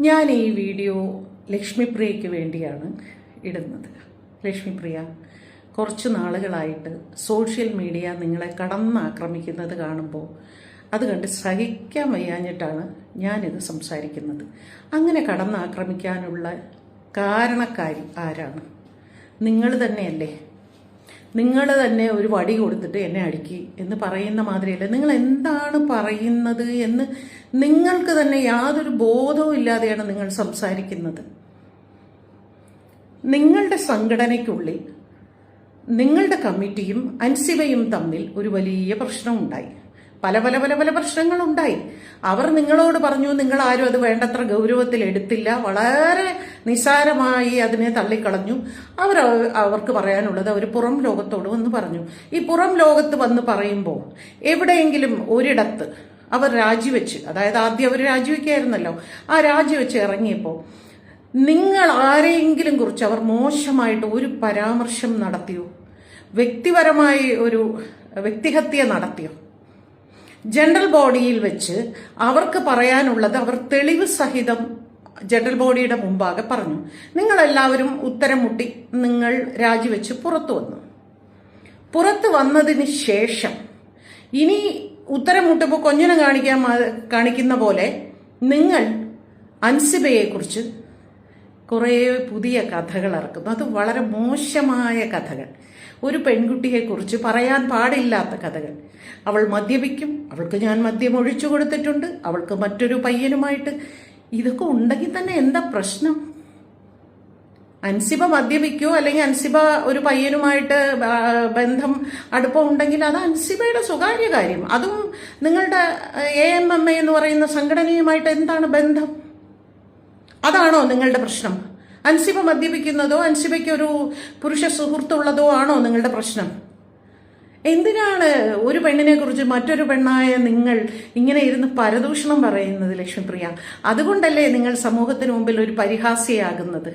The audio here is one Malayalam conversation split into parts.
ഞാൻ ഈ വീഡിയോ ലക്ഷ്മിപ്രിയയ്ക്ക് വേണ്ടിയാണ് ഇടുന്നത്. ലക്ഷ്മിപ്രിയ, കുറച്ച് നാളുകളായിട്ട് സോഷ്യൽ മീഡിയ നിങ്ങളെ കടന്നാക്രമിക്കുന്നത് കാണുമ്പോൾ അത് കണ്ട് സഹിക്കാൻ വയ്യാഞ്ഞിട്ടാണ് ഞാനിത് സംസാരിക്കുന്നത്. അങ്ങനെ കടന്നാക്രമിക്കാനുള്ള കാരണക്കാരി ആരാണ്? നിങ്ങൾ തന്നെയല്ലേ? നിങ്ങൾ തന്നെ ഒരു വടി കൊടുത്തിട്ട് എന്നെ അടിക്കി എന്ന് പറയുന്ന മാതിരിയല്ല. നിങ്ങൾ എന്താണ് പറയുന്നത് എന്ന് നിങ്ങൾക്ക് തന്നെ യാതൊരു ബോധവും ഇല്ലാതെയാണ് നിങ്ങൾ സംസാരിക്കുന്നത്. നിങ്ങളുടെ സംഘടനയ്ക്കുള്ളിൽ നിങ്ങളുടെ കമ്മിറ്റിയും അൻസിബയും തമ്മിൽ ഒരു വലിയ പ്രശ്നമുണ്ടായി. പല പല പല പല പ്രശ്നങ്ങളുണ്ടായി. അവർ നിങ്ങളോട് പറഞ്ഞു, നിങ്ങൾ ആരും അത് വേണ്ടത്ര ഗൗരവത്തിൽ എടുത്തില്ല, വളരെ നിസ്സാരമായി അതിനെ തള്ളിക്കളഞ്ഞു. അവർക്ക് പറയാനുള്ളത് അവർ പുറം ലോകത്തോട് വന്ന് പറഞ്ഞു. ഈ പുറം ലോകത്ത് വന്ന് പറയുമ്പോൾ എവിടെയെങ്കിലും ഒരിടത്ത് അവർ രാജിവെച്ച്, അതായത് ആദ്യം അവർ രാജിവെക്കായിരുന്നല്ലോ, ആ രാജിവെച്ച് ഇറങ്ങിയപ്പോൾ നിങ്ങൾ ആരെയെങ്കിലും കുറിച്ച് അവർ മോശമായിട്ട് ഒരു പരാമർശം നടത്തിയോ? വ്യക്തിപരമായി ഒരു വ്യക്തിഹത്യ നടത്തിയോ? ജനറൽ ബോഡിയിൽ വെച്ച് അവർക്ക് പറയാനുള്ളത് അവർ തെളിവ് സഹിതം ജനറൽ ബോഡിയുടെ മുമ്പാകെ പറഞ്ഞു. നിങ്ങളെല്ലാവരും ഉത്തരം മുട്ടി നിങ്ങൾ രാജിവെച്ച് പുറത്തു വന്നു. പുറത്തു വന്നതിന് ശേഷം ഇനി ഉത്തരം മുട്ടുമ്പോൾ കൊഞ്ഞനം കാണിക്കുന്ന പോലെ നിങ്ങൾ അൻസിബയെക്കുറിച്ച് കുറേ പുതിയ കഥകൾ ഇറക്കുന്നു. അത് വളരെ മോശമായ കഥകൾ, ഒരു പെൺകുട്ടിയെക്കുറിച്ച് പറയാൻ പാടില്ലാത്ത കഥകൾ. അവൾ മദ്യപിക്കും, അവൾക്ക് ഞാൻ മദ്യം ഒഴിച്ചു കൊടുത്തിട്ടുണ്ട്, അവൾക്ക് മറ്റൊരു പയ്യനുമായിട്ട്. ഇതൊക്കെ ഉണ്ടെങ്കിൽ തന്നെ എന്താ പ്രശ്നം? അൻസിബ മദ്യപിക്കോ അല്ലെങ്കിൽ അൻസിബ ഒരു പയ്യനുമായിട്ട് ബന്ധം അടുപ്പം ഉണ്ടെങ്കിൽ അത് അൻസിബയുടെ സ്വകാര്യ കാര്യം. അതും നിങ്ങളുടെ AMMA എന്ന് പറയുന്ന സംഘടനയുമായിട്ട് എന്താണ് ബന്ധം? അതാണോ നിങ്ങളുടെ പ്രശ്നം? അൻസിബ മദ്യപിക്കുന്നതോ അൻസിബയ്ക്ക് ഒരു പുരുഷ സുഹൃത്തുള്ളതോ ആണോ നിങ്ങളുടെ പ്രശ്നം? എന്തിനാണ് ഒരു പെണ്ണിനെ കുറിച്ച് മറ്റൊരു പെണ്ണായ നിങ്ങൾ ഇങ്ങനെ ഇരുന്ന് പരദൂഷണം പറയുന്നത് ലക്ഷ്മിപ്രിയ? അതുകൊണ്ടല്ലേ നിങ്ങൾ സമൂഹത്തിന് മുമ്പിൽ ഒരു പരിഹാസ്യയാകുന്നത്?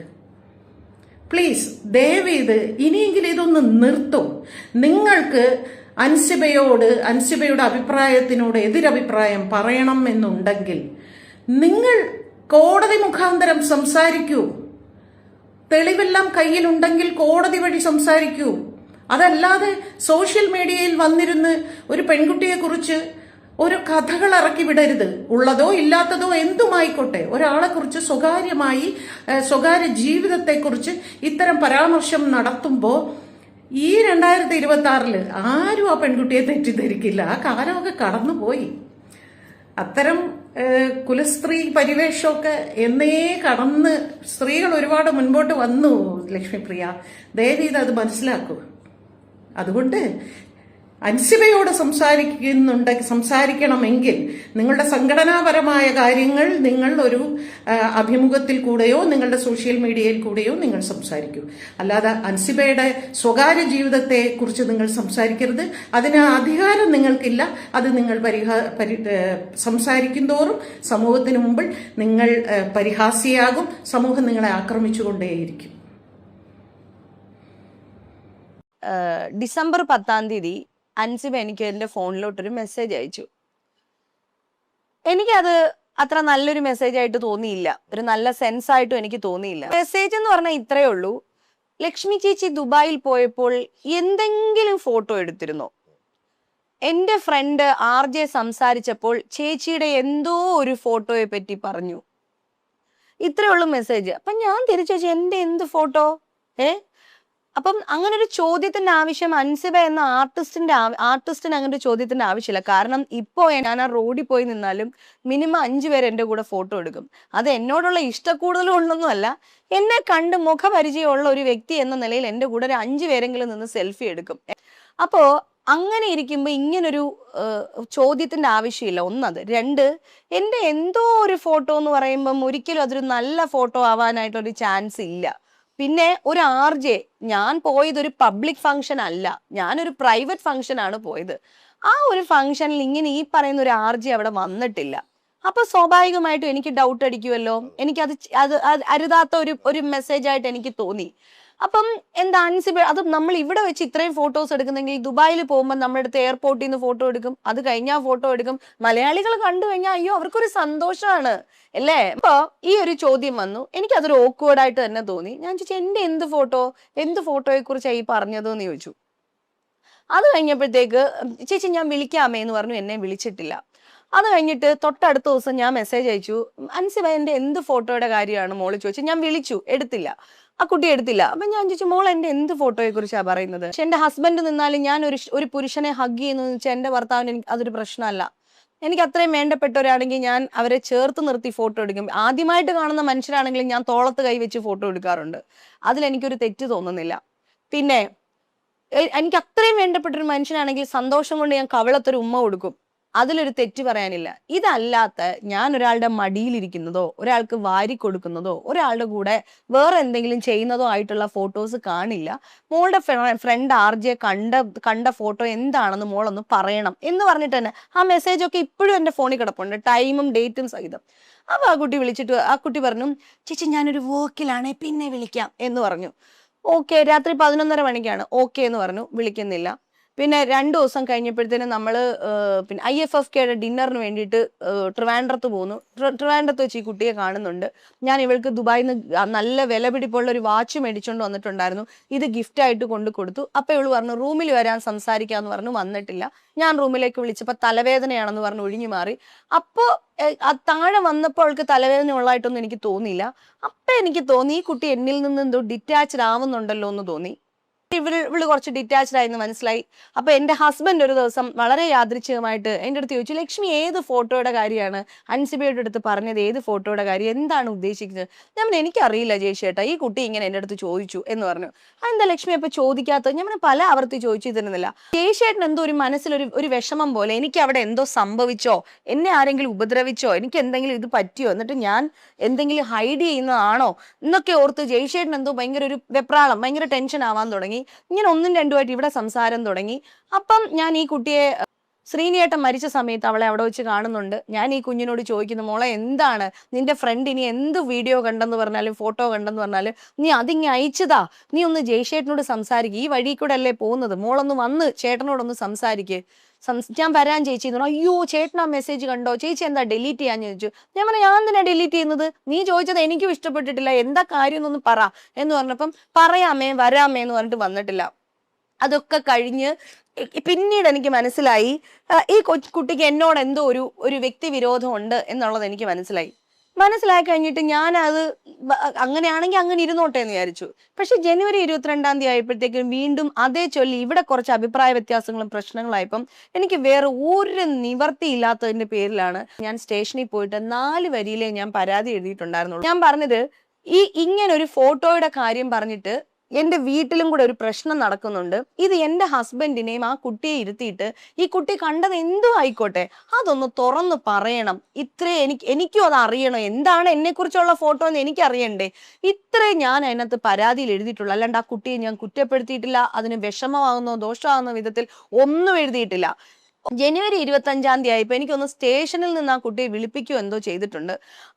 പ്ലീസ് ദയവേത് ഇനിയെങ്കിലും ഇതൊന്ന് നിർത്തും. നിങ്ങൾക്ക് അൻസിബയുടെ അഭിപ്രായത്തിനോട് എതിരഭിപ്രായം പറയണം എന്നുണ്ടെങ്കിൽ നിങ്ങൾ കോടതി മുഖാന്തരം സംസാരിക്കൂ. തെളിവെല്ലാം കയ്യിലുണ്ടെങ്കിൽ കോടതി വഴി സംസാരിക്കൂ. അതല്ലാതെ സോഷ്യൽ മീഡിയയിൽ വന്നിരുന്ന് ഒരു പെൺകുട്ടിയെക്കുറിച്ച് ഒരു കഥകൾ ഇറക്കി വിടരുത്. ഉള്ളതോ ഇല്ലാത്തതോ എന്തുമായിക്കോട്ടെ, ഒരാളെക്കുറിച്ച് സ്വകാര്യമായി സ്വകാര്യ ജീവിതത്തെക്കുറിച്ച് ഇത്തരം പരാമർശം നടത്തുമ്പോൾ ഈ 2026 ആരും ആ പെൺകുട്ടിയെ തെറ്റിദ്ധരിക്കില്ല. ആ കാലമൊക്കെ കടന്നുപോയി. അത്തരം കുലസ്ത്രീ പരിവേഷമൊക്കെ എന്നേ കടന്ന് സ്ത്രീകൾ ഒരുപാട് മുൻപോട്ട് വന്നു. ലക്ഷ്മിപ്രിയ, ദയവീത് അത് മനസ്സിലാക്കൂ. അതുകൊണ്ട് അൻസിബയോട് സംസാരിക്കണമെങ്കിൽ നിങ്ങളുടെ സംഘടനാപരമായ കാര്യങ്ങൾ നിങ്ങൾ ഒരു അഭിമുഖത്തിൽ കൂടെയോ നിങ്ങളുടെ സോഷ്യൽ മീഡിയയിൽ കൂടെയോ നിങ്ങൾ സംസാരിക്കൂ. അല്ലാതെ അൻസിബയുടെ സ്വകാര്യ ജീവിതത്തെ കുറിച്ച് നിങ്ങൾ സംസാരിക്കരുത്. അതിന് അധികാരം നിങ്ങൾക്കില്ല. അത് നിങ്ങൾ സംസാരിക്കും തോറും സമൂഹത്തിന് മുമ്പിൽ നിങ്ങൾ പരിഹാസ്യയാകും. സമൂഹം നിങ്ങളെ ആക്രമിച്ചുകൊണ്ടേയിരിക്കും. ഡിസംബർ 10 അൻസിബ എനിക്ക് എന്റെ ഫോണിലോട്ടൊരു മെസ്സേജ് അയച്ചു. എനിക്കത് അത്ര നല്ലൊരു മെസ്സേജ് ആയിട്ട് തോന്നിയില്ല, ഒരു നല്ല സെൻസ് ആയിട്ടും എനിക്ക് തോന്നിയില്ല. മെസ്സേജ് എന്ന് പറഞ്ഞാൽ ഇത്രയേ ഉള്ളൂ: ലക്ഷ്മി ചേച്ചി ദുബായിൽ പോയപ്പോൾ എന്തെങ്കിലും ഫോട്ടോ എടുത്തിരുന്നോ? എന്റെ ഫ്രണ്ട് RJ സംസാരിച്ചപ്പോൾ ചേച്ചിയുടെ എന്തോ ഒരു ഫോട്ടോയെ പറ്റി പറഞ്ഞു. ഇത്രയേ ഉള്ളൂ മെസ്സേജ്. അപ്പൊ ഞാൻ തിരിച്ചു വെച്ചു, എന്റെ എന്ത് ഫോട്ടോ? അപ്പം അങ്ങനെ ഒരു ചോദ്യത്തിന്റെ ആവശ്യം അൻസിബ എന്ന ആർട്ടിസ്റ്റിന് അങ്ങനെ ഒരു ചോദ്യത്തിന്റെ ആവശ്യമില്ല. കാരണം ഇപ്പോ ഞാൻ ആ റോഡിൽ പോയി നിന്നാലും മിനിമം 5 പേര് എന്റെ കൂടെ ഫോട്ടോ എടുക്കും. അത് എന്നോടുള്ള ഇഷ്ടക്കൂടുതലും ഉള്ളൊന്നുമല്ല, എന്നെ കണ്ട് മുഖപരിചയമുള്ള ഒരു വ്യക്തി എന്ന നിലയിൽ എന്റെ കൂടെ ഒരു 5 പേരെങ്കിലും നിന്ന് സെൽഫി എടുക്കും. അപ്പോ അങ്ങനെ ഇരിക്കുമ്പോ ഇങ്ങനൊരു ചോദ്യത്തിന്റെ ആവശ്യമില്ല. ഒന്നത്. 2, എന്റെ എന്തോ ഒരു ഫോട്ടോ എന്ന് പറയുമ്പം ഒരിക്കലും അതൊരു നല്ല ഫോട്ടോ ആവാനായിട്ടൊരു ചാൻസ് ഇല്ല. പിന്നെ ഒരു RJ, ഞാൻ പോയത് ഒരു പബ്ലിക് ഫംഗ്ഷൻ അല്ല, ഞാനൊരു പ്രൈവറ്റ് ഫംഗ്ഷൻ ആണ് പോയത്. ആ ഒരു ഫംഗ്ഷനിൽ ഇങ്ങനെ ഈ പറയുന്ന ഒരു RJ അവിടെ വന്നിട്ടില്ല. അപ്പൊ സ്വാഭാവികമായിട്ടും എനിക്ക് ഡൗട്ട് അടിക്കുമല്ലോ. എനിക്കത് അരുതാത്ത ഒരു മെസ്സേജ് ആയിട്ട് എനിക്ക് തോന്നി. അപ്പം എന്താ അൻസിബ, അത് നമ്മൾ ഇവിടെ വെച്ച് ഇത്രയും ഫോട്ടോസ് എടുക്കുന്നെങ്കിൽ ദുബായിൽ പോകുമ്പോൾ നമ്മുടെ അടുത്ത് എയർപോർട്ടിൽ നിന്ന് ഫോട്ടോ എടുക്കും, അത് കഴിഞ്ഞാൽ ഫോട്ടോ എടുക്കും. മലയാളികൾ കണ്ടു കഴിഞ്ഞാൽ അയ്യോ അവർക്കൊരു സന്തോഷമാണ് അല്ലേ. അപ്പൊ ഈ ഒരു ചോദ്യം വന്നു, എനിക്ക് അതൊരു ഓക്വേർഡ് ആയിട്ട് തന്നെ തോന്നി. ഞാൻ ചോദിച്ചു എന്റെ എന്ത് ഫോട്ടോയെ കുറിച്ചാണ് ഈ പറഞ്ഞത് എന്ന് ചോദിച്ചു. അത് കഴിഞ്ഞപ്പോഴത്തേക്ക് ചേച്ചി ഞാൻ വിളിക്കാമേ എന്ന് പറഞ്ഞു, എന്നെ വിളിച്ചിട്ടില്ല. അത് കഴിഞ്ഞിട്ട് തൊട്ടടുത്ത ദിവസം ഞാൻ മെസ്സേജ് അയച്ചു, അൻസിബ എന്റെ എന്ത് ഫോട്ടോയുടെ കാര്യമാണ് മോള് ചോദിച്ചു. ഞാൻ വിളിച്ചു, എടുത്തില്ല, ആ കുട്ടി എടുത്തില്ല. അപ്പൊ ഞാൻ ചോദിച്ചു മോൾ എന്റെ എന്ത് ഫോട്ടോയെ കുറിച്ചാണ് പറയുന്നത്. പക്ഷെ എന്റെ ഹസ്ബൻഡ് നിന്നാലും ഞാൻ ഒരു പുരുഷനെ ഹഗ് ചെയ്യുന്നു വെച്ചാൽ എന്റെ ഭർത്താവിന് എനിക്ക് അതൊരു പ്രശ്നമല്ല. എനിക്ക് അത്രയും വേണ്ടപ്പെട്ടവരാണെങ്കിൽ ഞാൻ അവരെ ചേർത്ത് നിർത്തി ഫോട്ടോ എടുക്കും. ആദ്യമായിട്ട് കാണുന്ന മനുഷ്യരാണെങ്കിലും ഞാൻ തോളത്ത് കൈവച്ച് ഫോട്ടോ എടുക്കാറുണ്ട്. അതിലെനിക്കൊരു തെറ്റ് തോന്നുന്നില്ല. പിന്നെ എനിക്ക് അത്രയും വേണ്ടപ്പെട്ട ഒരു മനുഷ്യനാണെങ്കിൽ സന്തോഷം കൊണ്ട് ഞാൻ കവിളത്തൊരു ഉമ്മ കൊടുക്കും. അതിലൊരു തെറ്റ് പറയാനില്ല. ഇതല്ലാത്ത ഞാൻ ഒരാളുടെ മടിയിലിരിക്കുന്നതോ ഒരാൾക്ക് വാരി കൊടുക്കുന്നതോ ഒരാളുടെ കൂടെ വേറെ എന്തെങ്കിലും ചെയ്യുന്നതോ ആയിട്ടുള്ള ഫോട്ടോസ് കാണില്ല. മോളുടെ ഫ്രണ്ട് ആർജെ കണ്ട ഫോട്ടോ എന്താണെന്ന് മോളൊന്ന് പറയണം എന്ന് പറഞ്ഞിട്ട് തന്നെ ആ മെസ്സേജ് ഒക്കെ ഇപ്പോഴും എൻ്റെ ഫോണിൽ കിടപ്പുണ്ട്, ടൈമും ഡേറ്റും സഹിതം. അപ്പൊ ആ കുട്ടി വിളിച്ചിട്ട് ആ കുട്ടി പറഞ്ഞു ചേച്ചി ഞാനൊരു വർക്കിലാണേ പിന്നെ വിളിക്കാം എന്ന് പറഞ്ഞു. ഓക്കെ, രാത്രി 11:30 മണിക്കാണ്. ഓക്കെ എന്ന് പറഞ്ഞു, വിളിക്കുന്നില്ല. പിന്നെ 2 ദിവസം കഴിഞ്ഞപ്പോഴത്തേനും നമ്മൾ പിന്നെ IFFKയുടെ ഡിന്നറിന് വേണ്ടിയിട്ട് ട്രിവാൻഡ്രത്ത് പോകുന്നു. ട്രിവാൻഡ്രത്ത് വെച്ച് ഈ കുട്ടിയെ കാണുന്നുണ്ട്. ഞാൻ ഇവൾക്ക് ദുബായിൽ നിന്ന് നല്ല വില പിടിപ്പുള്ള ഒരു വാച്ച് മേടിച്ചുകൊണ്ട് വന്നിട്ടുണ്ടായിരുന്നു. ഇത് ഗിഫ്റ്റ് ആയിട്ട് കൊണ്ട് കൊടുത്തു. അപ്പൊ ഇവള് പറഞ്ഞു റൂമിൽ വരാൻ സംസാരിക്കാന്ന് പറഞ്ഞു, വന്നിട്ടില്ല. ഞാൻ റൂമിലേക്ക് വിളിച്ചപ്പോൾ തലവേദനയാണെന്ന് പറഞ്ഞു ഒഴിഞ്ഞു മാറി. അപ്പോൾ താഴെ വന്നപ്പോൾ അവൾക്ക് തലവേദന ഉള്ളതായിട്ടൊന്നും എനിക്ക് തോന്നിയില്ല. അപ്പൊ എനിക്ക് തോന്നി ഈ കുട്ടി എന്നിൽ നിന്ന് എന്തോ ഡിറ്റാച്ച്ഡ് ആവുന്നുണ്ടല്ലോ എന്ന് തോന്നി. ഇവള് കുറച്ച് ഡിറ്റാച്ച്ഡ് ആയെന്ന് മനസ്സിലായി. അപ്പൊ എന്റെ ഹസ്ബൻഡ് ഒരു ദിവസം വളരെ യാദൃച്ഛികമായിട്ട് എൻ്റെ അടുത്ത് ചോദിച്ചു, ലക്ഷ്മി ഏത് ഫോട്ടോയുടെ കാര്യമാണ് അൻസിബയുടെ അടുത്ത് പറഞ്ഞത്, ഏത് ഫോട്ടോയുടെ കാര്യം, എന്താണ് ഉദ്ദേശിക്കുന്നത്? ഞാൻ എനിക്കറിയില്ല ജയശേട്ടാ, ഈ കുട്ടി ഇങ്ങനെ എൻ്റെ അടുത്ത് ചോദിച്ചു എന്ന് പറഞ്ഞു. അതെന്താ ലക്ഷ്മി അപ്പൊ ചോദിക്കാത്തത്? ഞാൻ പല ആവർത്തി ചോദിച്ചു തരുന്നില്ല. ജയശേട്ടൻ എന്തോ ഒരു മനസ്സിലൊരു വിഷമം പോലെ, എനിക്ക് അവിടെ എന്തോ സംഭവിച്ചോ, എന്നെ ആരെങ്കിലും ഉപദ്രവിച്ചോ, എനിക്ക് എന്തെങ്കിലും ഇത് പറ്റിയോ, എന്നിട്ട് ഞാൻ എന്തെങ്കിലും ഹൈഡ് ചെയ്യുന്നതാണോ എന്നൊക്കെ ഓർത്ത് ജയശേട്ടൻ എന്തോ ഭയങ്കര ഒരു വെപ്രാളം, ഭയങ്കര ടെൻഷൻ ആവാൻ തുടങ്ങി. ഇങ്ങനെ 1ഉം 2ഉമായിട്ട് ഇവിടെ സംസാരം തുടങ്ങി. അപ്പം ഞാൻ ഈ കുട്ടിയെ ശ്രീനിയേട്ടൻ മരിച്ച സമയത്ത് അവളെ അവിടെ വെച്ച് കാണുന്നുണ്ട്. ഞാൻ ഈ കുഞ്ഞിനോട് ചോദിക്കുന്നു, മോളെ എന്താണ് നിന്റെ ഫ്രണ്ട് ഇനി എന്ത് വീഡിയോ കണ്ടെന്ന് പറഞ്ഞാലും ഫോട്ടോ കണ്ടെന്ന് പറഞ്ഞാലും നീ അതിങ്ങ് അയച്ചതാ, നീ ഒന്ന് ജയ്ഷേട്ടനോട് സംസാരിക്കുക, ഈ വഴി കൂടെ അല്ലേ പോകുന്നത്, മോളൊന്ന് വന്ന് ചേട്ടനോടൊന്ന് സംസാരിക്ക്. ഞാൻ വരാൻ ചേച്ചി എന്ന് പറഞ്ഞു. അയ്യോ ചേട്ടൻ ആ മെസ്സേജ് കണ്ടോ, ചേച്ചി എന്താ ഡിലീറ്റ് ചെയ്യാന്ന് ചോദിച്ചു. ഞാൻ പറഞ്ഞു ഞാൻ തന്നെ ഡിലീറ്റ് ചെയ്യുന്നത്, നീ ചോദിച്ചത് എനിക്കും ഇഷ്ടപ്പെട്ടിട്ടില്ല, എന്താ കാര്യം എന്നൊന്ന് പറ എന്ന് പറഞ്ഞപ്പം പറയാമേ വരാമേ എന്ന് പറഞ്ഞിട്ട് വന്നിട്ടില്ല. അതൊക്കെ കഴിഞ്ഞ് പിന്നീട് എനിക്ക് മനസ്സിലായി ഈ കുട്ടിക്ക് എന്നോട് എന്തോ ഒരു വ്യക്തി വിരോധം ഉണ്ട് എന്നുള്ളത് എനിക്ക് മനസ്സിലായി കഴിഞ്ഞിട്ട് ഞാൻ അത് അങ്ങനെയാണെങ്കിൽ അങ്ങനെ ഇരുന്നോട്ടെ എന്ന് വിചാരിച്ചു. പക്ഷെ ജനുവരി 22-ാം തീയതി ആയപ്പോഴത്തേക്കും വീണ്ടും അതേ ചൊല്ലി ഇവിടെ കുറച്ച് അഭിപ്രായ വ്യത്യാസങ്ങളും പ്രശ്നങ്ങളായപ്പം എനിക്ക് വേറെ ഒരു നിവർത്തി ഇല്ലാത്തതിന്റെ പേരിലാണ് ഞാൻ സ്റ്റേഷനിൽ പോയിട്ട് 4 വരിയിലേ ഞാൻ പരാതി എഴുതിയിട്ടുണ്ടായിരുന്നുള്ളൂ. ഞാൻ പറഞ്ഞത് ഇങ്ങനെ ഒരു ഫോട്ടോയുടെ കാര്യം പറഞ്ഞിട്ട് എന്റെ വീട്ടിലും കൂടെ ഒരു പ്രശ്നം നടക്കുന്നുണ്ട്. ഇത് എന്റെ ഹസ്ബൻഡിനെയും ആ കുട്ടിയെ ഇരുത്തിയിട്ട് ഈ കുട്ടി കണ്ടത് എന്തോ ആയിക്കോട്ടെ അതൊന്ന് തുറന്നു പറയണം. എനിക്കും അത് അറിയണം, എന്താണ് എന്നെ കുറിച്ചുള്ള ഫോട്ടോ എന്ന് എനിക്ക് അറിയണ്ടേ. ഇത്രേ ഞാൻ അതിനകത്ത് പരാതിയിൽ എഴുതിയിട്ടുള്ളൂ. അല്ലാണ്ട് ആ കുട്ടിയെ ഞാൻ കുറ്റപ്പെടുത്തിയിട്ടില്ല, അതിന് വിഷമമാകുന്നോ ദോഷമാകുന്ന വിധത്തിൽ ഒന്നും എഴുതിയിട്ടില്ല. ജനുവരി 25-ാം തീയതി ആയപ്പോൾ എനിക്കൊന്ന് സ്റ്റേഷനിൽ നിന്ന് ആ കുട്ടിയെ വിളിപ്പിക്കുകയോ എന്തോ ചെയ്തിട്ടുണ്ട്.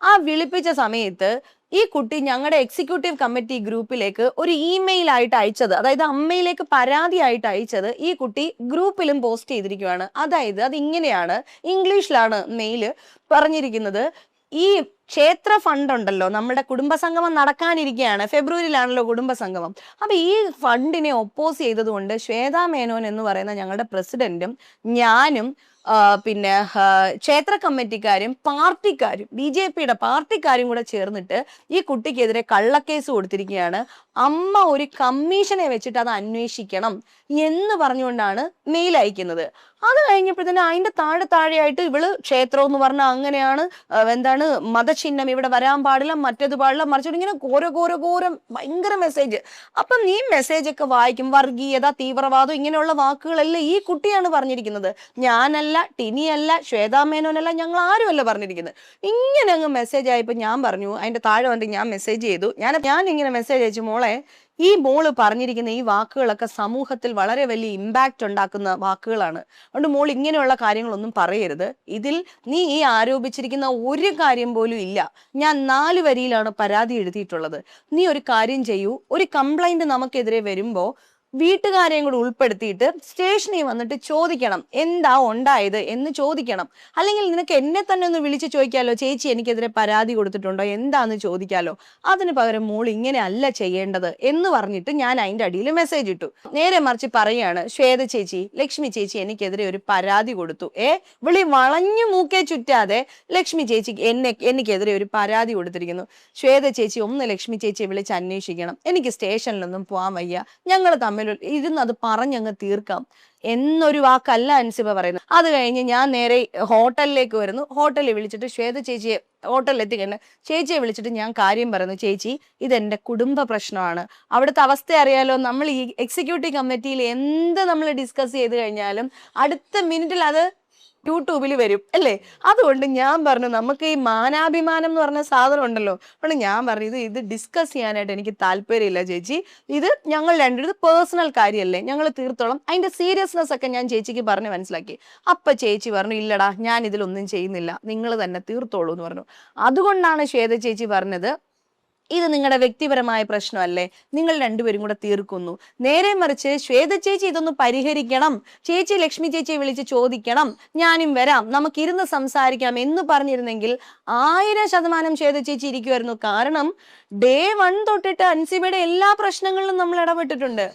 ആ വിളിപ്പിച്ച സമയത്ത് ഈ കുട്ടി ഞങ്ങളുടെ എക്സിക്യൂട്ടീവ് കമ്മിറ്റി ഗ്രൂപ്പിലേക്ക് ഒരു ഇമെയിൽ ആയിട്ട് അയച്ചത്, അതായത് അമ്മയിലേക്ക് പരാതി ആയിട്ട് അയച്ചത് ഈ കുട്ടി ഗ്രൂപ്പിലും പോസ്റ്റ് ചെയ്തിരിക്കുകയാണ്. അതായത് അത് ഇങ്ങനെയാണ്, ഇംഗ്ലീഷിലാണ് മെയില് പറഞ്ഞിരിക്കുന്നത്. ഈ ക്ഷേത്ര ഫണ്ട് ഉണ്ടല്ലോ, നമ്മുടെ കുടുംബസംഗമം നടക്കാനിരിക്കുകയാണ്, ഫെബ്രുവരിയിലാണല്ലോ കുടുംബസംഗമം. അപ്പൊ ഈ ഫണ്ടിനെ ഒപ്പോസ് ചെയ്തതുകൊണ്ട് ശ്വേതാ മേനോൻ എന്ന് പറയുന്ന ഞങ്ങളുടെ പ്രസിഡന്റും ഞാനും പിന്നെ ക്ഷേത്ര കമ്മിറ്റിക്കാരും പാർട്ടിക്കാരും BJPയുടെ പാർട്ടിക്കാരും കൂടെ ചേർന്നിട്ട് ഈ കുട്ടിക്കെതിരെ കള്ളക്കേസ് കൊടുത്തിരിക്കുകയാണ്. അമ്മ ഒരു കമ്മീഷനെ വെച്ചിട്ട് അത് അന്വേഷിക്കണം എന്ന് പറഞ്ഞുകൊണ്ടാണ് മെയിൽ അയക്കുന്നത്. അത് കഴിഞ്ഞപ്പോഴത്തേന് അതിന്റെ താഴെയായിട്ട് ഇവള് ക്ഷേത്രം എന്ന് പറഞ്ഞാൽ അങ്ങനെയാണ്, എന്താണ് മതചിഹ്നം ഇവിടെ വരാൻ പാടില്ല, മറ്റേത് പാടില്ല, മറിച്ചിട്ട് ഇങ്ങനെ ഘോരം ഭയങ്കര മെസ്സേജ്. അപ്പം ഈ മെസ്സേജ് ഒക്കെ വായിക്കും, വർഗീയത, തീവ്രവാദം ഇങ്ങനെയുള്ള വാക്കുകളെല്ലാം ഈ കുട്ടിയാണ് പറഞ്ഞിരിക്കുന്നത്. ഞാനല്ല, ടിനിയല്ല, ശ്വേതാ മേനോനല്ല, ഞങ്ങൾ ആരുമല്ല പറഞ്ഞിരിക്കുന്നത്. ഇങ്ങനെ അങ്ങ് മെസ്സേജ് ആയപ്പോൾ ഞാൻ പറഞ്ഞു, അതിന്റെ താഴെ വന്നിട്ട് ഞാൻ മെസ്സേജ് ചെയ്തു. ഞാൻ ഇങ്ങനെ മെസ്സേജ് അയച്ചു, മോളെ ഈ മോള് പറഞ്ഞിരിക്കുന്ന ഈ വാക്കുകളൊക്കെ സമൂഹത്തിൽ വളരെ വലിയ ഇമ്പാക്റ്റ് ഉണ്ടാക്കുന്ന വാക്കുകളാണ്. അതുകൊണ്ട് മോൾ ഇങ്ങനെയുള്ള കാര്യങ്ങളൊന്നും പറയരുത്. ഇതിൽ നീ ഈ ആരോപിച്ചിരിക്കുന്ന ഒരു കാര്യം പോലും ഇല്ല. ഞാൻ 4 വരിയിലാണ് പരാതി എഴുതിയിട്ടുള്ളത്. നീ ഒരു കാര്യം ചെയ്യൂ, ഒരു കംപ്ലൈന്റ് നമുക്കെതിരെ വരുമ്പോ വീട്ടുകാരെയും കൂടെ ഉൾപ്പെടുത്തിയിട്ട് സ്റ്റേഷനിൽ വന്നിട്ട് ചോദിക്കണം എന്താ ഉണ്ടായത് എന്ന് ചോദിക്കണം. അല്ലെങ്കിൽ നിനക്ക് എന്നെ തന്നെ ഒന്ന് വിളിച്ച് ചോദിക്കാലോ, ചേച്ചി എനിക്കെതിരെ പരാതി കൊടുത്തിട്ടുണ്ടോ എന്താന്ന് ചോദിക്കാലോ. അതിന് പകരം മോൾ ഇങ്ങനെ അല്ല ചെയ്യേണ്ടത് എന്ന് പറഞ്ഞിട്ട് ഞാൻ അതിന്റെ അടിയിൽ മെസ്സേജ് ഇട്ടു. നേരെ മറിച്ച് പറയാണ്, ശ്വേത ചേച്ചി, ലക്ഷ്മി ചേച്ചി എനിക്കെതിരെ ഒരു പരാതി കൊടുത്തു. വിളി വളഞ്ഞു മൂക്കേ ചുറ്റാതെ ലക്ഷ്മി ചേച്ചി എനിക്കെതിരെ ഒരു പരാതി കൊടുത്തിരിക്കുന്നു. ശ്വേത ചേച്ചി ഒന്ന് ലക്ഷ്മി ചേച്ചിയെ വിളിച്ച് അന്വേഷിക്കണം, എനിക്ക് സ്റ്റേഷനിലൊന്നും പോകാൻ വയ്യ, ഞങ്ങൾ തമ്മിൽ ഇരുന്ന് അത് പറഞ്ഞങ്ങ് തീർക്കാം എന്നൊരു വാക്കല്ല അൻസിബ പറയുന്നത്. അത് കഴിഞ്ഞ് ഞാൻ നേരെ ഹോട്ടലിലേക്ക് വരുന്നു. ഹോട്ടലിൽ വിളിച്ചിട്ട് ശ്വേത ചേച്ചിയെ, ഹോട്ടലിലെത്തി കഴിഞ്ഞ് ചേച്ചിയെ വിളിച്ചിട്ട് ഞാൻ കാര്യം പറയുന്നു, ചേച്ചി ഇതെന്റെ കുടുംബ പ്രശ്നമാണ്, അവിടുത്തെ അവസ്ഥ അറിയാലോ, നമ്മൾ ഈ എക്സിക്യൂട്ടീവ് കമ്മിറ്റിയിൽ എന്ത് നമ്മൾ ഡിസ്കസ് ചെയ്ത് കഴിഞ്ഞാലും അടുത്ത മിനിറ്റിൽ അത് യൂട്യൂബിൽ വരും അല്ലേ. അതുകൊണ്ട് ഞാൻ പറഞ്ഞു നമുക്ക് ഈ മാനാഭിമാനം എന്ന് പറഞ്ഞ സാധനം ഉണ്ടല്ലോ, അതുകൊണ്ട് ഞാൻ പറഞ്ഞു ഇത് ഡിസ്കസ് ചെയ്യാനായിട്ട് എനിക്ക് താല്പര്യമില്ല ചേച്ചി, ഇത് ഞങ്ങൾ രണ്ടുപേരും പേഴ്സണൽ കാര്യമല്ലേ, ഞങ്ങൾ തീർത്തോളം. അതിന്റെ സീരിയസ്നെസ് ഒക്കെ ഞാൻ ചേച്ചിക്ക് പറഞ്ഞ് മനസ്സിലാക്കി. അപ്പൊ ചേച്ചി പറഞ്ഞു ഇല്ലടാ ഞാൻ ഇതിലൊന്നും ചെയ്യുന്നില്ല, നിങ്ങൾ തന്നെ തീർത്തോളൂ എന്ന് പറഞ്ഞു. അതുകൊണ്ടാണ് ശ്വേത ചേച്ചി പറഞ്ഞത് ഇത് നിങ്ങളുടെ വ്യക്തിപരമായ പ്രശ്നമല്ലേ, നിങ്ങൾ രണ്ടുപേരും കൂടെ തീർക്കുന്നു. നേരെ മറിച്ച് ശ്വേത ചേച്ചി ഇതൊന്ന് പരിഹരിക്കണം, ചേച്ചി ലക്ഷ്മി ചേച്ചിയെ വിളിച്ച് ചോദിക്കണം, ഞാനും വരാം, നമുക്ക് ഇരുന്ന് സംസാരിക്കാം എന്ന് പറഞ്ഞിരുന്നെങ്കിൽ 1000% ശ്വേത ചേച്ചി ഇരിക്കുമായിരുന്നു. കാരണം Day 1 തൊട്ടിട്ട് അൻസിബയുടെ എല്ലാ പ്രശ്നങ്ങളിലും നമ്മൾ ഇടപെട്ടിട്ടുണ്ട്.